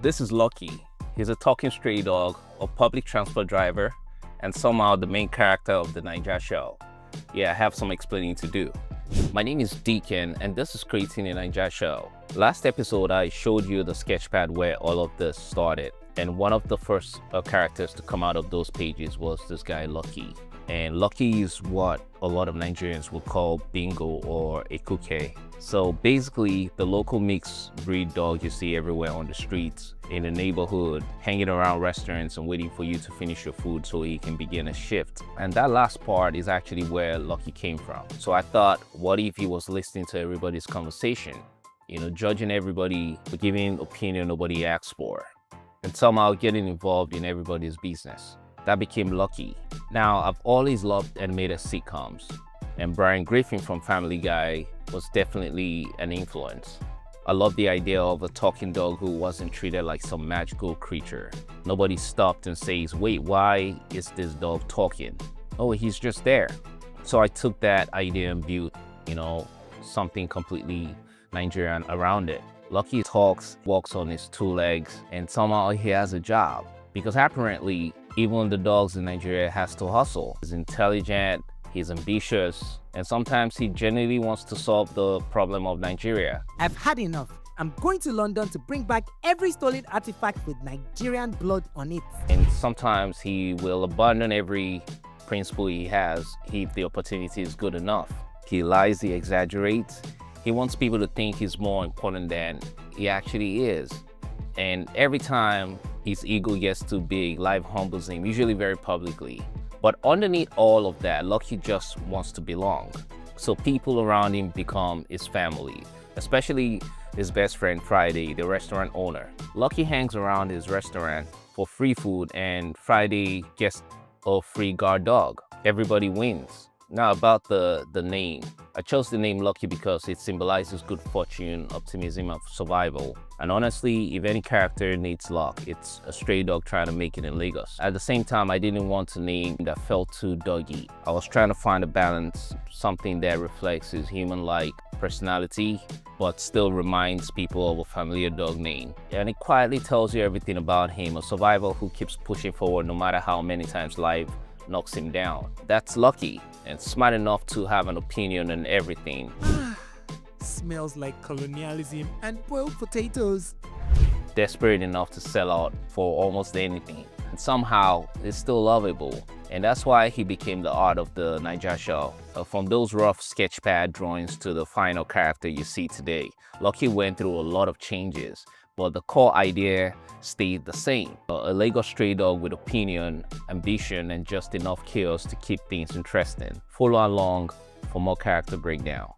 This is Lucky. He's a talking stray dog, a public transport driver, and somehow the main character of the Naija Show. Yeah, I have some explaining to do. My name is Diken, and this is Creating a Naija Show. Last episode, I showed you the sketchpad where all of this started, and one of the first characters to come out of those pages was this guy Lucky. And Lucky is what a lot of Nigerians would call bingo or ekuke. So basically, the local mixed breed dog you see everywhere on the streets, in the neighborhood, hanging around restaurants and waiting for you to finish your food so he can begin a shift. And that last part is actually where Lucky came from. So I thought, what if he was listening to everybody's conversation? You know, judging everybody, but giving opinion nobody asked for, and somehow getting involved in everybody's business. That became Lucky. Now, I've always loved animated sitcoms, and Brian Griffin from Family Guy was definitely an influence. I love the idea of a talking dog who wasn't treated like some magical creature. Nobody stopped and says, wait, why is this dog talking? Oh, he's just there. So I took that idea and built, something completely Nigerian around it. Lucky talks, walks on his two legs, and somehow he has a job. Because apparently, even the dogs in Nigeria has to hustle. He's intelligent, he's ambitious, and sometimes he genuinely wants to solve the problem of Nigeria. I've had enough. I'm going to London to bring back every stolen artifact with Nigerian blood on it. And sometimes he will abandon every principle he has if the opportunity is good enough. He lies, he exaggerates. He wants people to think he's more important than he actually is. And every time his ego gets too big, life humbles him, usually very publicly. But underneath all of that, Lucky just wants to belong. So people around him become his family, especially his best friend Friday, the restaurant owner. Lucky hangs around his restaurant for free food, and Friday gets a free guard dog. Everybody wins. Now about the name. I chose the name Lucky because it symbolizes good fortune, optimism, and survival. And honestly, if any character needs luck, it's a stray dog trying to make it in Lagos. At the same time, I didn't want a name that felt too doggy. I was trying to find a balance, something that reflects his human-like personality, but still reminds people of a familiar dog name. And it quietly tells you everything about him, a survivor who keeps pushing forward no matter how many times life knocks him down. That's Lucky, and smart enough to have an opinion on everything. Smells like colonialism and boiled potatoes. Desperate enough to sell out for almost anything, and somehow it's still lovable. And that's why he became the art of the Naija Show. From those rough sketchpad drawings to the final character you see today, Lucky went through a lot of changes, but the core idea stayed the same. A Lagos stray dog with opinion, ambition, and just enough chaos to keep things interesting. Follow along for more character breakdown.